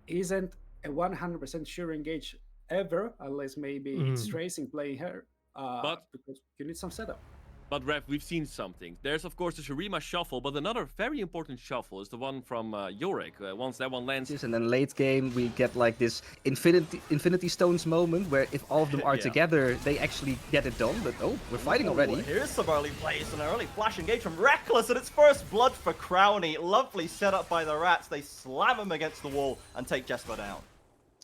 isn't a 100% sure engage ever, unless maybe it's Mhm. tracing playing her, But because you need some setup. But Rev, we've seen something. There's of course the Shurima shuffle, but another very important shuffle is the one from Yorick. Once that one lands, And then late game, we get like this Infinity Stones moment where if all of them are yeah. together, they actually get it done. But oh, we're fighting Ooh, already. here's some early plays and an early flash engage from Reckless, and it's first blood for Crowny. Lovely setup by the Rats. They slam him against the wall and take Jesper down.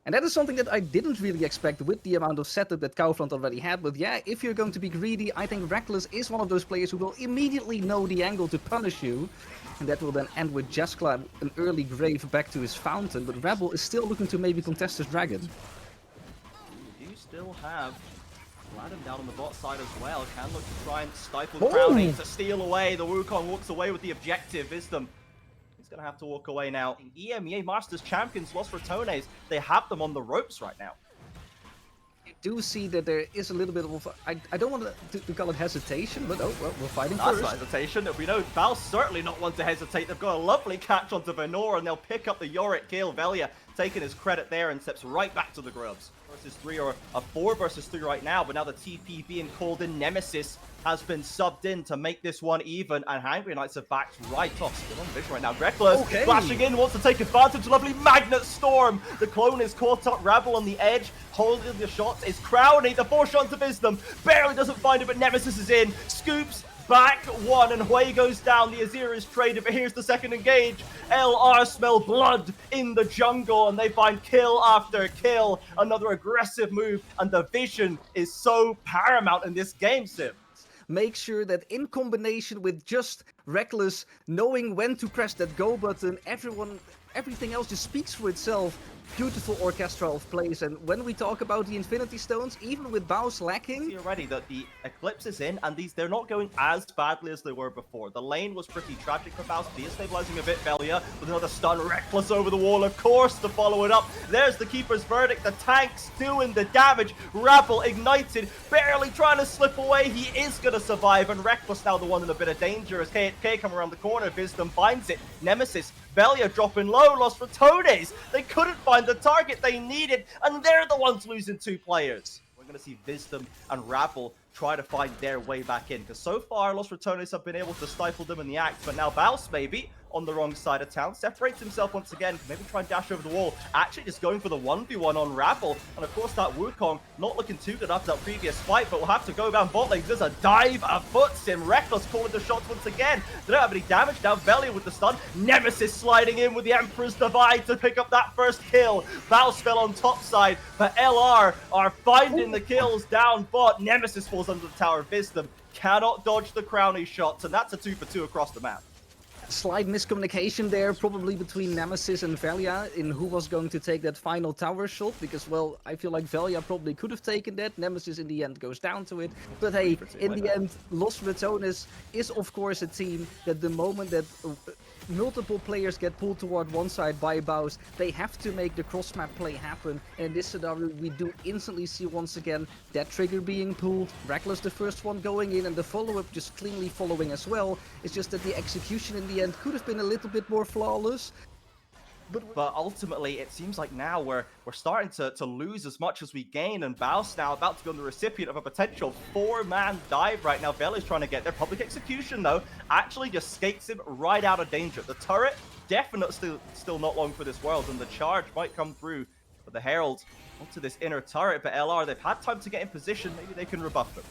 And that is something that I didn't really expect with the amount of setup that Kaufland already had. But yeah, if you're going to be greedy, I think Reckless is one of those players who will immediately know the angle to punish you. And that will then end with Jeskla, an early grave back to his fountain. But Rebel is still looking to maybe contest his dragon. You do still have Vladim down on the bot side as well. Can look to try and stifle Oh! Crowny to steal away. The Wukong walks away with the objective. Wisdom, he's going to have to walk away now. EMEA Masters champions, Los Ratones, they have them on the ropes right now. You do see that there is a little bit of, I don't want to call it hesitation, but oh, well, we're fighting That's first. not hesitation. We know Val's certainly not one to hesitate. They've got a lovely catch onto Venor, and they'll pick up the Yorick kill. Velia taking his credit there and steps right back to the Grubs. Versus 3 or a 4 versus 3 right now, but now the TP being called in. Nemesis has been subbed in to make this one even, and Hangry Knights are backed right off. Still on vision right now. Reckless flashing in, wants to take advantage. Lovely Magnet Storm. The clone is caught up. Rabble on the edge, holding the shots is Crowny. The 4 shots of Wisdom barely doesn't find it, but Nemesis is in. Scoops back one, and Hui goes down. The Azir is traded, but here's the second engage. LR smell blood in the jungle, and they find kill after kill. Another aggressive move, and the vision is so paramount in this game, Sim. Make sure that in combination with just Reckless knowing when to press that go button, everything else just speaks for itself. Beautiful orchestra of plays, and when we talk about the Infinity Stones, even with Baus lacking... See already that the Eclipse is in, and they're not going as badly as they were before. The lane was pretty tragic for Baus, destabilizing a bit. Velia with another stun, Reckless over the wall, of course, to follow it up. There's the Keeper's verdict, the tanks doing the damage. Rabble ignited, barely trying to slip away. He is going to survive, and Reckless now the one in a bit of danger as KHK come around the corner. Wisdom finds it. Nemesis, Velia dropping low. Los Ratones, they couldn't find the target they needed, and they're the ones losing 2 players. We're going to see Wisdom and Rabble try to find their way back in, because so far Los Ratones have been able to stifle them in the act, but now Baus maybe on the wrong side of town, separates himself once again, maybe try and dash over the wall, actually just going for the 1v1 on Rabble, and of course that Wukong not looking too good after that previous fight, but will have to go down bot lane. There's a dive, a foot sim, Reckless calling the shots once again. They don't have any damage, now Velia with the stun, Nemesis sliding in with the Emperor's Divide to pick up that first kill. Baus fell on top side, but LR are finding the kills down bot. Nemesis falls under the tower of Wisdom, cannot dodge the Crowny shots, and that's a 2 for 2 across the map. Slight miscommunication there, probably between Nemesis and Velia, in who was going to take that final tower shot, because, well, I feel like Velia probably could have taken that. Nemesis in the end goes down to it. But hey, in the end, Los Ratonis is of course a team that the moment that multiple players get pulled toward one side by Baus, they have to make the cross-map play happen. And in this scenario, we do instantly see once again that trigger being pulled, Reckless the first one going in, and the follow-up just cleanly following as well. It's just that the execution in the end could have been a little bit more flawless. But ultimately, it seems like now we're starting to lose as much as we gain, and Baus now about to be on the recipient of a potential 4-man dive right now. Velia's trying to get their public execution, though, actually just skates him right out of danger. The turret, definitely still not long for this world, and the charge might come through. But the Herald onto this inner turret, but LR, they've had time to get in position. Maybe they can rebuff them.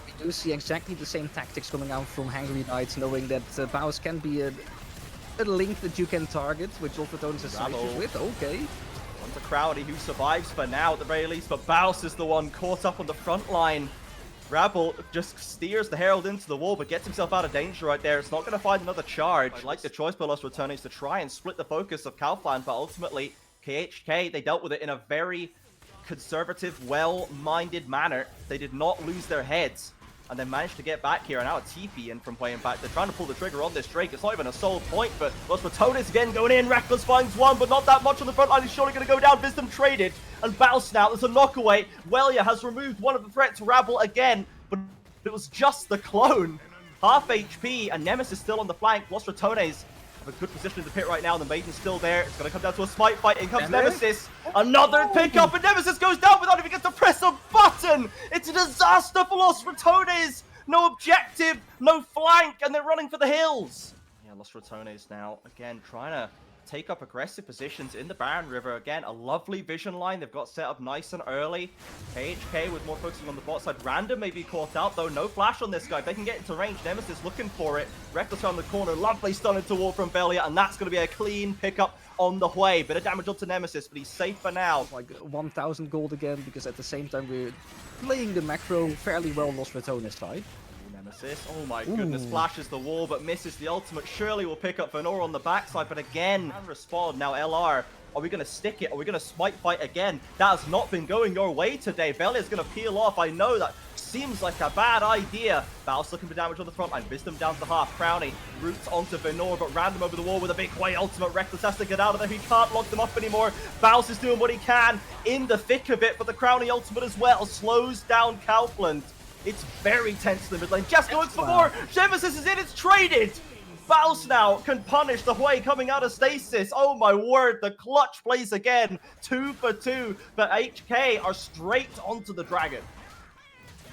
We do see exactly the same tactics coming out from Hangry Knights, knowing that Baus can be a link that you can target, which Los Ratones has issues with. Okay. One to Crowdy, who survives for now at the very least, but Baus is the one caught up on the front line. Rabble just steers the Herald into the wall, but gets himself out of danger right there. It's not going to find another charge. I like the choice by Los Ratones to try and split the focus of Kaufland, but ultimately, KHK, they dealt with it in a very conservative, well-minded manner. They did not lose their heads, and they managed to get back here, and now a TP in from way back. They're trying to pull the trigger on this Drake. It's not even a sole point, but Los Ratones again going in. Reckless finds one, but not that much on the front line. He's surely going to go down. Wisdom traded, and Baus now. There's a knockaway. Velia has removed one of the threats. Rabble again, but it was just the clone. Half HP, and Nemesis still on the flank. Los Ratones A good position in the pit right now. The Maiden's still there. It's going to come down to a smite fight. In comes Nemesis. Another pickup, and Nemesis goes down without even getting to press a button. It's a disaster for Los Ratonis. No objective, no flank, and they're running for the hills. Yeah, Los Ratonis now, again, trying to take up aggressive positions in the Baron River. Again, a lovely vision line. They've got set up nice and early. KHK with more focusing on the bot side. Random may be caught out, though. No flash on this guy. If they can get into range, Nemesis looking for it. Reckless around the corner. Lovely stun into wall from Velia, and that's going to be a clean pickup on the way. Bit of damage onto Nemesis, but he's safe for now. Like 1,000 gold again, because at the same time we're playing the macro fairly well on Los Ratonis side. Nemesis, oh my goodness, flashes the wall but misses the ultimate. Surely will pick up Venor on the backside, but again, and respond. Now LR, are we going to stick it? Are we going to smite fight again? That has not been going your way today. Velia's going to peel off. I know that seems like a bad idea. Baus looking for damage on the front line. Wisdom down to half. Crowny roots onto Venor, but Random over the wall with a big way ultimate. Reckless has to get out of there. He can't lock them up anymore. Baus is doing what he can in the thick of it, but the Crowny ultimate as well slows down Kaufland. It's very tense in the mid lane. Just going for more. Nemesis is in. It's traded. Baus now can punish the Hui coming out of stasis. Oh my word. The clutch plays again. 2 for 2. But HK are straight onto the dragon.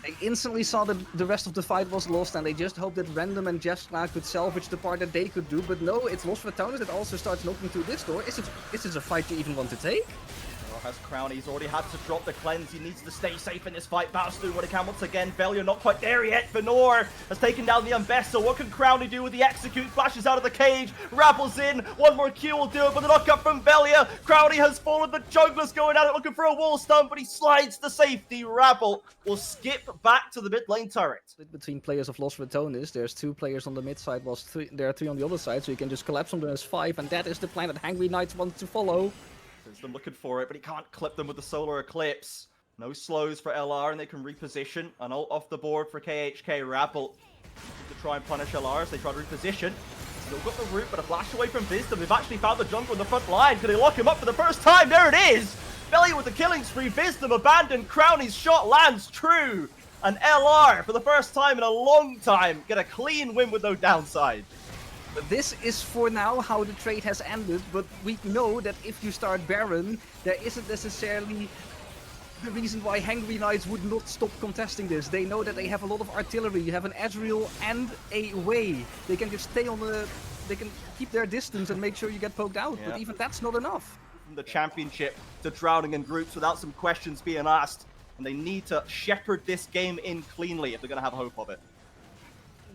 They instantly saw that the rest of the fight was lost, and they just hoped that Random and Jeffstra could salvage the part that they could do. But no, it's Los Ratonis that also starts knocking through this door. Is this a fight you even want to take? Has Crowny, he's already had to drop the cleanse. He needs to stay safe in this fight. Baus doing what he can once again. Velia not quite there yet. Venor has taken down the Ambessa. What can Crowny do with the execute? Flashes out of the cage. Rapples in. One more Q will do it, but the knockup from Velia. Crowny has fallen. The jungler's going at it looking for a wall stun, but he slides to safety. Rabble will skip back to the mid lane turret. Between players of Los Ratonis, there's 2 players on the mid side, whilst there are 3 on the other side, so you can just collapse on them as 5, and that is the plan that Hangry Knights want to follow. Them looking for it, but he can't clip them with the Solar Eclipse. No slows for LR, and they can reposition. An ult off the board for KHK. Rabble to try and punish LR as they try to reposition. Still got the root, but a flash away from Wisdom. They've actually found the jungle in the front line. Can they lock him up for the first time? There it is! Velia with the killing spree. Wisdom abandoned. Crowny's shot lands true. And LR, for the first time in a long time, get a clean win with no downside. This is for now how the trade has ended, but we know that if you start Baron, there isn't necessarily the reason why Hangry Knights would not stop contesting this. They know that they have a lot of artillery. You have an Ezreal and a Wei. They can just stay on the... They can keep their distance and make sure you get poked out, but even that's not enough. From the championship to drowning in groups without some questions being asked, and they need to shepherd this game in cleanly if they're going to have hope of it.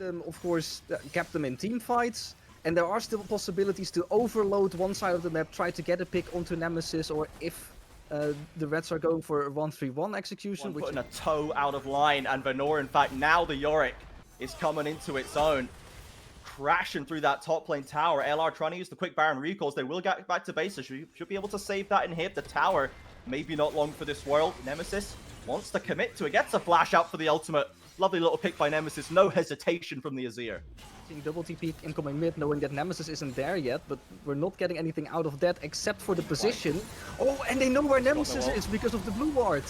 Of course, kept them in team fights, and there are still possibilities to overload one side of the map, try to get a pick onto Nemesis, or if the Reds are going for a 1-3-1 execution. Putting a toe out of line, and Venor, in fact, now the Yorick is coming into its own. Crashing through that top lane tower. LR trying to use the quick Baron recalls. They will get back to base, so should be able to save that and hit the tower. Maybe not long for this world. Nemesis wants to commit to it, gets a flash out for the ultimate. Lovely little pick by Nemesis, no hesitation from the Azir. Seeing double TP incoming mid, knowing that Nemesis isn't there yet, but we're not getting anything out of that except for the position. Oh, and they know where Nemesis is because of the blue ward.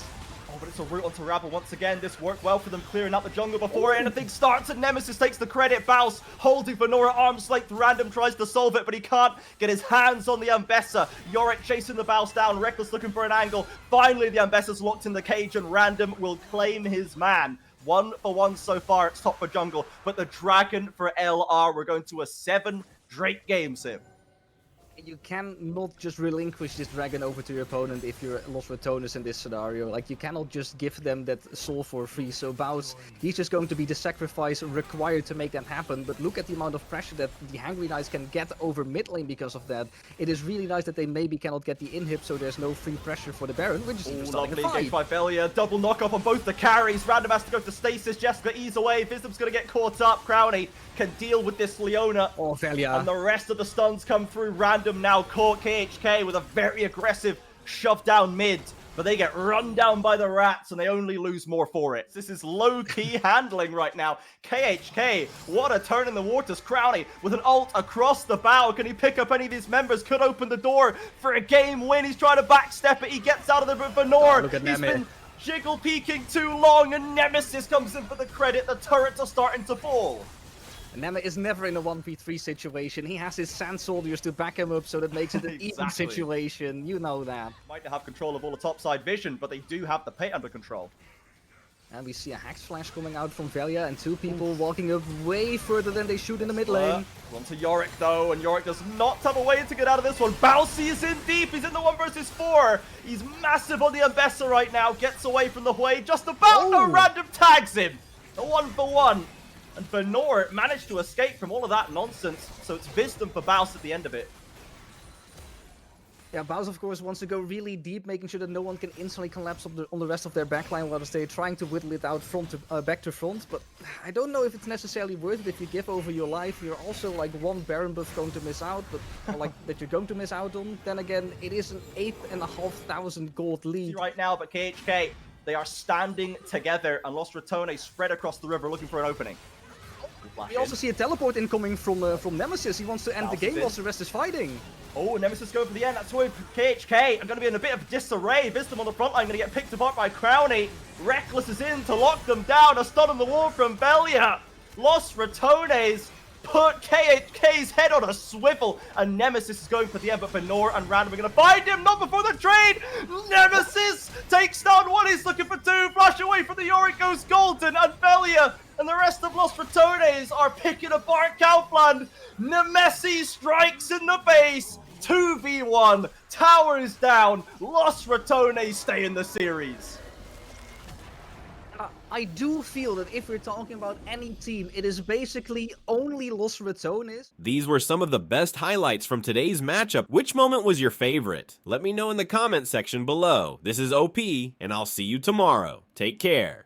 Oh, but it's a route onto Rabble once again. This worked well for them, clearing out the jungle before anything starts, and Nemesis takes the credit. Baus holding Venora arm's length. Random tries to solve it, but he can't get his hands on the Ambessa. Yorick chasing the Baus down. Reckless looking for an angle. Finally, the Ambessa's locked in the cage, and Random will claim his man. 1 for 1 so far. It's top for jungle, but the dragon for LR. We're going to a 7 Drake games here. You cannot just relinquish this dragon over to your opponent if you're Los Ratonis in this scenario. Like, you cannot just give them that soul for free. So Baus, he's just going to be the sacrifice required to make that happen. But look at the amount of pressure that the Hangry Knights can get over mid lane because of that. It is really nice that they maybe cannot get the inhib, so there's no free pressure for the Baron. We're just even starting lovely a fight. engage by Velia. Double knock off on both the carries. Random has to go to stasis. Jessica ease away. Wisdom's going to get caught up. Crowny can deal with this Leona. Oh, Velia. And the rest of the stuns come through. Random now caught KHK with a very aggressive shove down mid. But they get run down by the rats and they only lose more for it. This is low-key handling right now. KHK, what a turn in the waters. Crowny with an ult across the bow. Can he pick up any of these members? Could open the door for a game win. He's trying to backstep it. He gets out of the Venor. Look at He's Nemi. been jiggle peeking too long and Nemesis comes in for the credit. The turrets are starting to fall. Nema is never in a 1v3 situation. He has his sand soldiers to back him up, so that makes it an even Exactly. situation. You know that. Might not have control of all the topside vision, but they do have the pit under control. And we see a Hex Flash coming out from Velia and two people walking up way further than they should in the mid lane. On to Yorick though, and Yorick does not have a way to get out of this one. Bouncy is in deep, he's in the 1 versus 4. He's massive on the Ambessa right now, gets away from the Hui, just about no random tags him. A 1-for-1. And Benor managed to escape from all of that nonsense, so it's wisdom for Baus at the end of it. Yeah, Baus of course wants to go really deep, making sure that no one can instantly collapse on the rest of their backline while they're trying to whittle it out back to front. But I don't know if it's necessarily worth it. If you give over your life, you're also like one Baron buff going to miss out, but or like that you're going to miss out on. Then again, it is an 8,500 gold lead. Right now, but KHK, they are standing together, and Los Ratonis spread across the river looking for an opening. We also see a teleport incoming from Nemesis. He wants to end the game whilst the rest is fighting. Oh, Nemesis going for the end. That's why KHK are going to be in a bit of disarray. Vistum on the front line going to get picked apart by Crowny. Reckless is in to lock them down. A stun on the wall from Velia. Los Ratones put KHK's head on a swivel. And Nemesis is going for the end, but Benor and Random are going to find him. Not before the trade. Nemesis takes down one. He's looking for two. Flash away from the Yorick goes Golden. And Velia and the rest of Los Ratones are picking apart Kaufland. Nemesis strikes in the base. 2v1. Towers down. Los Ratones stay in the series. I do feel that if we're talking about any team, it is basically only Los Ratonis. These were some of the best highlights from today's matchup. Which moment was your favorite? Let me know in the comment section below. This is OP, and I'll see you tomorrow. Take care.